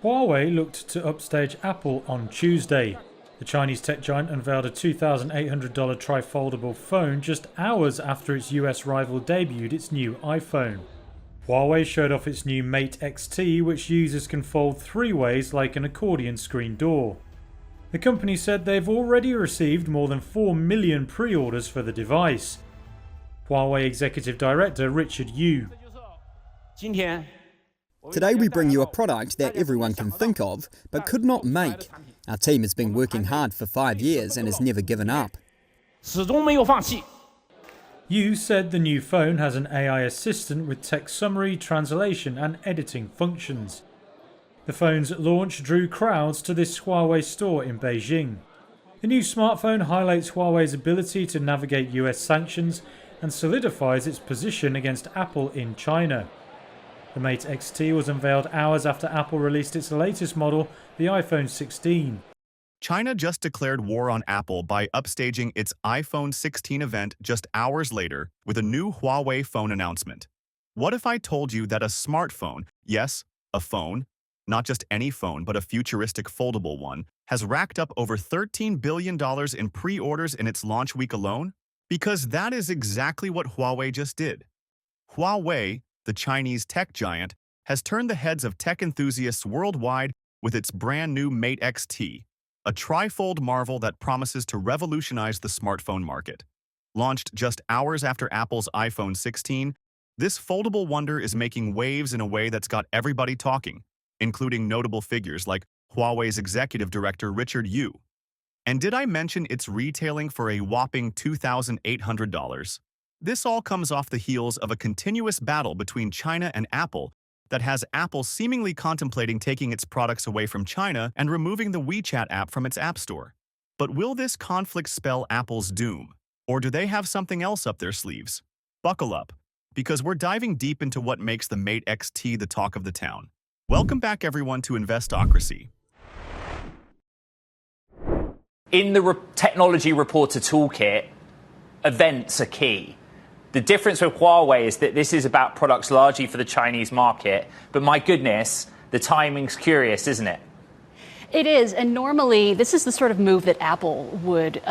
Huawei looked to upstage Apple on Tuesday. The Chinese tech giant unveiled a $2,800 tri-foldable phone just hours after its US rival debuted its new iPhone. Huawei showed off its new Mate XT, which users can fold 3 ways like an accordion screen door. The company said they've already received more than 4 million pre-orders for the device. Huawei Executive Director Richard Yu. Today we bring you a product that everyone can think of, but could not make. Our team has been working hard for 5 years and has never given up. Yu said the new phone has an AI assistant with text summary, translation and editing functions. The phone's launch drew crowds to this Huawei store in Beijing. The new smartphone highlights Huawei's ability to navigate US sanctions and solidifies its position against Apple in China. The Mate XT was unveiled hours after Apple released its latest model, the iPhone 16. China just declared war on Apple by upstaging its iPhone 16 event just hours later with a new Huawei phone announcement. What if I told you that a smartphone, yes, a phone, not just any phone but a futuristic foldable one, has racked up over $13 billion in pre-orders in its launch week alone? Because that is exactly what Huawei just did. Huawei, the Chinese tech giant, has turned the heads of tech enthusiasts worldwide with its brand new Mate XT, a trifold marvel that promises to revolutionize the smartphone market. Launched just hours after Apple's iPhone 16, this foldable wonder is making waves in a way that's got everybody talking, including notable figures like Huawei's executive director Richard Yu. And did I mention it's retailing for a whopping $2,800? This all comes off the heels of a continuous battle between China and Apple that has Apple seemingly contemplating taking its products away from China and removing the WeChat app from its App Store. But will this conflict spell Apple's doom? Or do they have something else up their sleeves? Buckle up, because we're diving deep into what makes the Mate XT the talk of the town. Welcome back, everyone, to Investocracy. In the Technology Reporter Toolkit, events are key. The difference with Huawei is that this is about products largely for the Chinese market, but my goodness, the timing's curious, isn't it? It is, and normally this is the sort of move that Apple would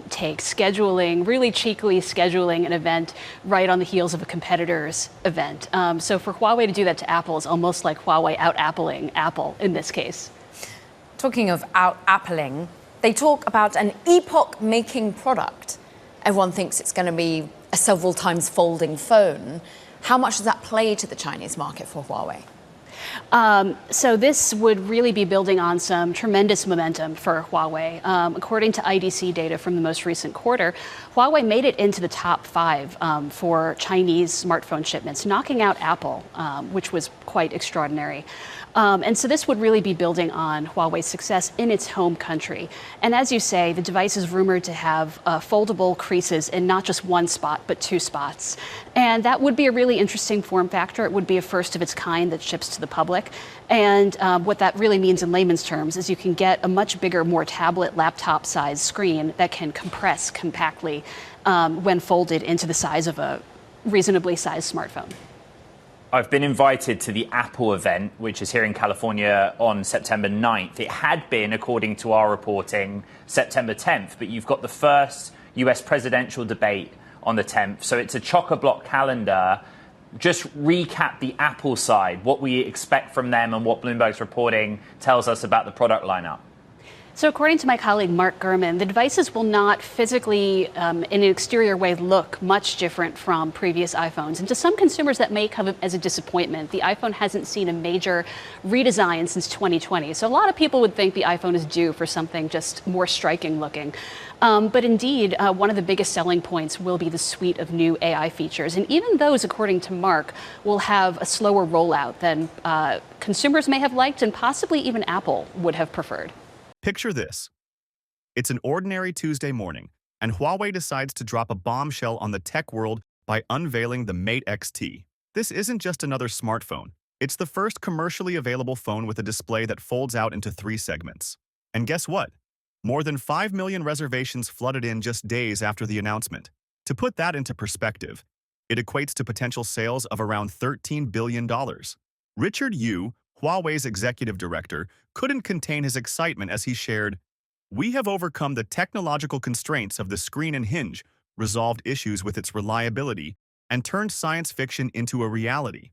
take, really cheekily scheduling an event right on the heels of a competitor's event. So for Huawei to do that to Apple is almost like Huawei out-appling Apple in this case. Talking of out-appling, they talk about an epoch-making product. Everyone thinks it's going to be a several times folding phone. How much does that play to the Chinese market for Huawei? So this would really be building on some tremendous momentum for Huawei. According to IDC data from the most recent quarter, Huawei made it into the top 5 for Chinese smartphone shipments, knocking out Apple, which was quite extraordinary. And so this would really be building on Huawei's success in its home country. And as you say, the device is rumored to have foldable creases in not just one spot, but 2 spots. And that would be a really interesting form factor. It would be a first of its kind that ships to the public. And what that really means in layman's terms is you can get a much bigger, more tablet, laptop-sized screen that can compress compactly when folded into the size of a reasonably sized smartphone. I've been invited to the Apple event, which is here in California on September 9th. It had been, according to our reporting, September 10th, but you've got the first US presidential debate on the 10th. So it's a chock-a-block calendar. Just recap the Apple side, what we expect from them and what Bloomberg's reporting tells us about the product lineup. So according to my colleague Mark Gurman, the devices will not physically, in an exterior way, look much different from previous iPhones. And to some consumers, that may come as a disappointment. The iPhone hasn't seen a major redesign since 2020. So a lot of people would think the iPhone is due for something just more striking looking. But indeed, one of the biggest selling points will be the suite of new AI features. And even those, according to Mark, will have a slower rollout than consumers may have liked and possibly even Apple would have preferred. Picture this. It's an ordinary Tuesday morning, and Huawei decides to drop a bombshell on the tech world by unveiling the Mate XT. This isn't just another smartphone. It's the first commercially available phone with a display that folds out into 3 segments. And guess what? More than 5 million reservations flooded in just days after the announcement. To put that into perspective, it equates to potential sales of around $13 billion. Richard Yu, Huawei's executive director couldn't contain his excitement as he shared, "We have overcome the technological constraints of the screen and hinge, resolved issues with its reliability, and turned science fiction into a reality."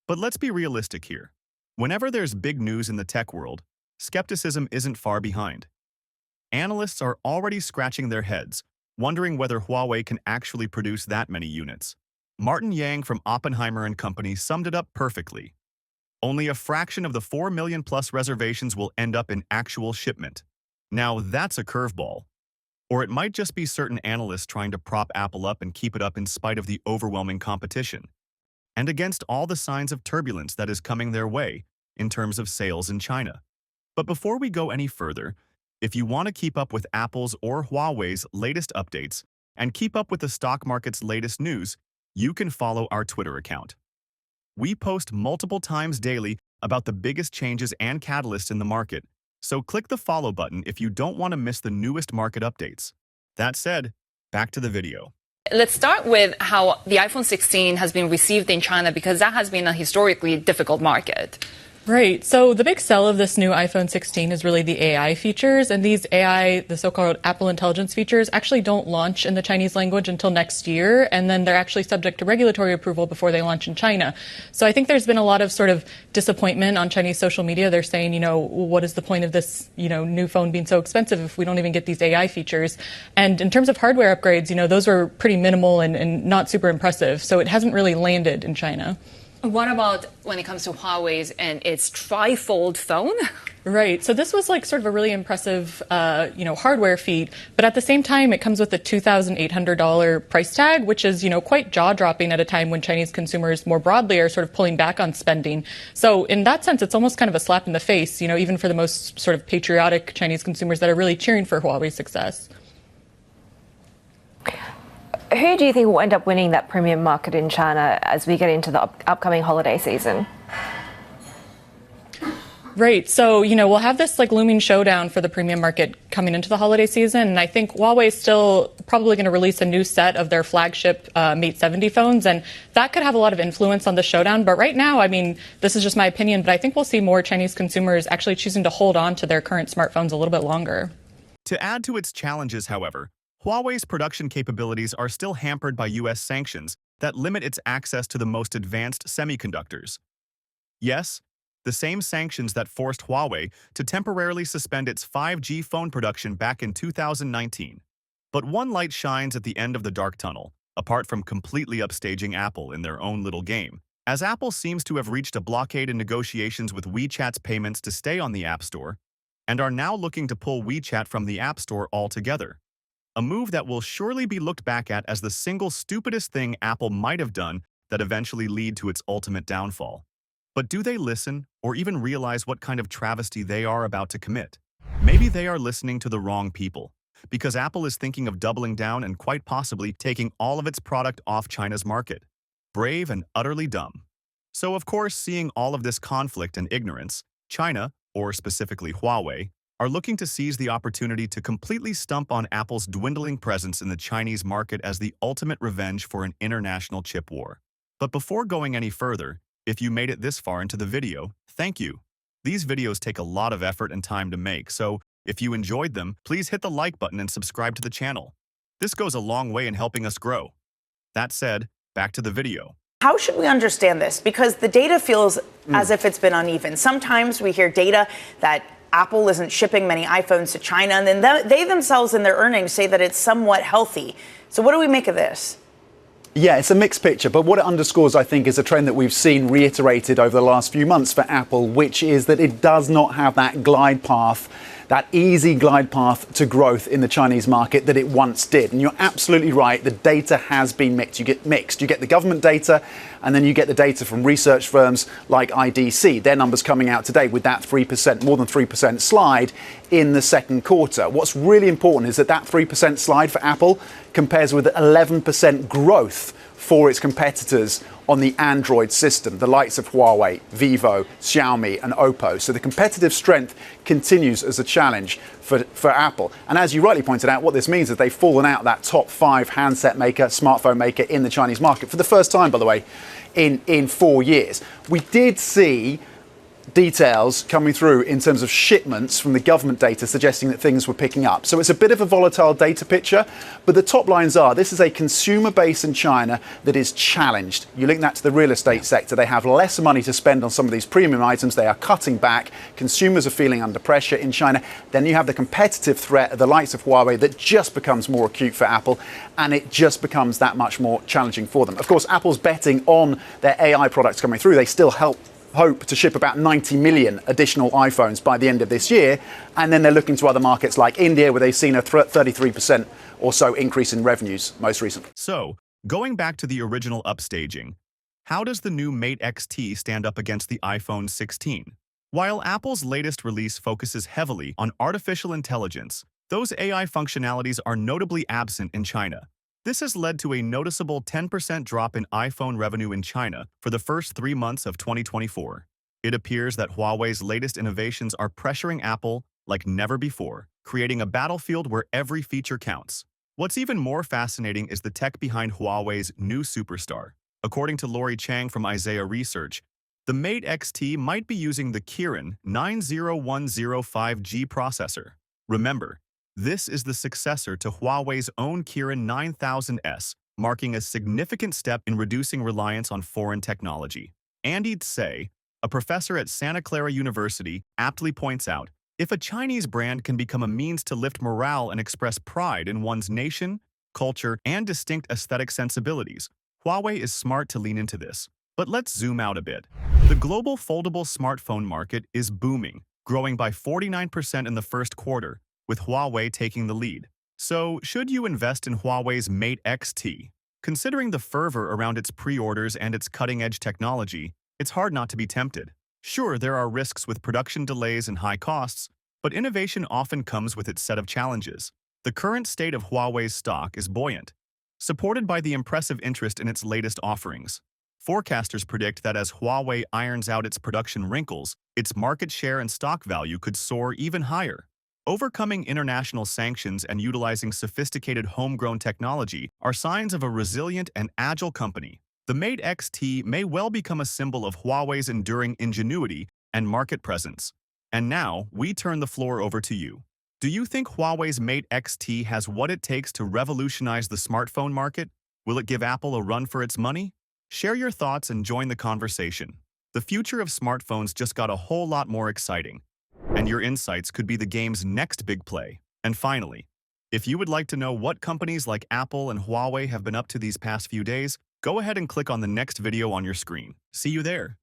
But let's be realistic here. Whenever there's big news in the tech world, skepticism isn't far behind. Analysts are already scratching their heads, wondering whether Huawei can actually produce that many units. Martin Yang from Oppenheimer and Company summed it up perfectly. Only a fraction of the 4 million plus reservations will end up in actual shipment. Now that's a curveball. Or it might just be certain analysts trying to prop Apple up and keep it up in spite of the overwhelming competition, and against all the signs of turbulence that is coming their way in terms of sales in China. But before we go any further, if you want to keep up with Apple's or Huawei's latest updates and keep up with the stock market's latest news, you can follow our Twitter account. We post multiple times daily about the biggest changes and catalysts in the market, so click the follow button if you don't want to miss the newest market updates. That said, back to the video. Let's start with how the iPhone 16 has been received in China, because that has been a historically difficult market. Right. So the big sell of this new iPhone 16 is really the AI features. And these AI, the so-called Apple Intelligence features, actually don't launch in the Chinese language until next year. And then they're actually subject to regulatory approval before they launch in China. So I think there's been a lot of sort of disappointment on Chinese social media. They're saying, what is the point of this, new phone being so expensive if we don't even get these AI features? And in terms of hardware upgrades, those were pretty minimal and not super impressive. So it hasn't really landed in China. What about when it comes to Huawei's and its trifold phone? Right. So this was sort of a really impressive, hardware feat. But at the same time, it comes with a $2,800 price tag, which is, quite jaw-dropping at a time when Chinese consumers more broadly are sort of pulling back on spending. So in that sense, it's almost kind of a slap in the face, even for the most sort of patriotic Chinese consumers that are really cheering for Huawei's success. Who do you think will end up winning that premium market in China as we get into the upcoming holiday season? Right. So, we'll have this looming showdown for the premium market coming into the holiday season. And I think Huawei is still probably going to release a new set of their flagship Mate 70 phones. And that could have a lot of influence on the showdown. But right now, this is just my opinion, but I think we'll see more Chinese consumers actually choosing to hold on to their current smartphones a little bit longer. To add to its challenges, however, Huawei's production capabilities are still hampered by U.S. sanctions that limit its access to the most advanced semiconductors. Yes, the same sanctions that forced Huawei to temporarily suspend its 5G phone production back in 2019. But one light shines at the end of the dark tunnel, apart from completely upstaging Apple in their own little game, as Apple seems to have reached a blockade in negotiations with WeChat's payments to stay on the App Store, and are now looking to pull WeChat from the App Store altogether. A move that will surely be looked back at as the single stupidest thing Apple might have done that eventually lead to its ultimate downfall. But do they listen or even realize what kind of travesty they are about to commit? Maybe they are listening to the wrong people, because Apple is thinking of doubling down and quite possibly taking all of its product off China's market. Brave and utterly dumb. So of course, seeing all of this conflict and ignorance, China, or specifically Huawei, are looking to seize the opportunity to completely stump on Apple's dwindling presence in the Chinese market as the ultimate revenge for an international chip war. But before going any further, if you made it this far into the video, thank you. These videos take a lot of effort and time to make, so if you enjoyed them, please hit the like button and subscribe to the channel. This goes a long way in helping us grow. That said, back to the video. How should we understand this? Because the data feels as if it's been uneven. Sometimes we hear data that Apple isn't shipping many iPhones to China, and then they themselves in their earnings say that it's somewhat healthy. So what do we make of this? Yeah, it's a mixed picture, but what it underscores, I think, is a trend that we've seen reiterated over the last few months for Apple, which is that it does not have that glide path, that easy glide path to growth in the Chinese market that it once did. And you're absolutely right, the data has been mixed. You get the government data, and then you get the data from research firms like IDC. Their numbers coming out today with that 3%, more than 3% slide in the second quarter. What's really important is that 3% slide for Apple compares with 11% growth for its competitors on the Android system, the likes of Huawei, Vivo, Xiaomi and Oppo. So the competitive strength continues as a challenge for Apple. And as you rightly pointed out, what this means is they've fallen out that top 5 handset maker, smartphone maker in the Chinese market for the first time, by the way, in 4 years. We did see details coming through in terms of shipments from the government data suggesting that things were picking up. So it's a bit of a volatile data picture, but the top lines are this is a consumer base in China that is challenged. You link that to the real estate sector. They have less money to spend on some of these premium items. They are cutting back. Consumers are feeling under pressure in China. Then you have the competitive threat of the likes of Huawei that just becomes more acute for Apple, and it just becomes that much more challenging for them. Of course, Apple's betting on their AI products coming through. They still hope to ship about 90 million additional iPhones by the end of this year. And then they're looking to other markets like India, where they've seen a 33% or so increase in revenues most recently. So, going back to the original upstaging, how does the new Mate XT stand up against the iPhone 16? While Apple's latest release focuses heavily on artificial intelligence, those AI functionalities are notably absent in China. This has led to a noticeable 10% drop in iPhone revenue in China for the first 3 months of 2024. It appears that Huawei's latest innovations are pressuring Apple like never before, creating a battlefield where every feature counts. What's even more fascinating is the tech behind Huawei's new superstar. According to Lori Chang from Isaiah Research, the Mate XT might be using the Kirin 90105G processor. Remember, this is the successor to Huawei's own Kirin 9000S, marking a significant step in reducing reliance on foreign technology. Andy Tse, a professor at Santa Clara University, aptly points out, if a Chinese brand can become a means to lift morale and express pride in one's nation, culture, and distinct aesthetic sensibilities, Huawei is smart to lean into this. But let's zoom out a bit. The global foldable smartphone market is booming, growing by 49% in the first quarter, with Huawei taking the lead. So, should you invest in Huawei's Mate XT? Considering the fervor around its pre-orders and its cutting-edge technology, it's hard not to be tempted. Sure, there are risks with production delays and high costs, but innovation often comes with its set of challenges. The current state of Huawei's stock is buoyant, supported by the impressive interest in its latest offerings. Forecasters predict that as Huawei irons out its production wrinkles, its market share and stock value could soar even higher. Overcoming international sanctions and utilizing sophisticated homegrown technology are signs of a resilient and agile company. The Mate XT may well become a symbol of Huawei's enduring ingenuity and market presence. And now, we turn the floor over to you. Do you think Huawei's Mate XT has what it takes to revolutionize the smartphone market? Will it give Apple a run for its money? Share your thoughts and join the conversation. The future of smartphones just got a whole lot more exciting, and your insights could be the game's next big play. And finally, if you would like to know what companies like Apple and Huawei have been up to these past few days, go ahead and click on the next video on your screen. See you there.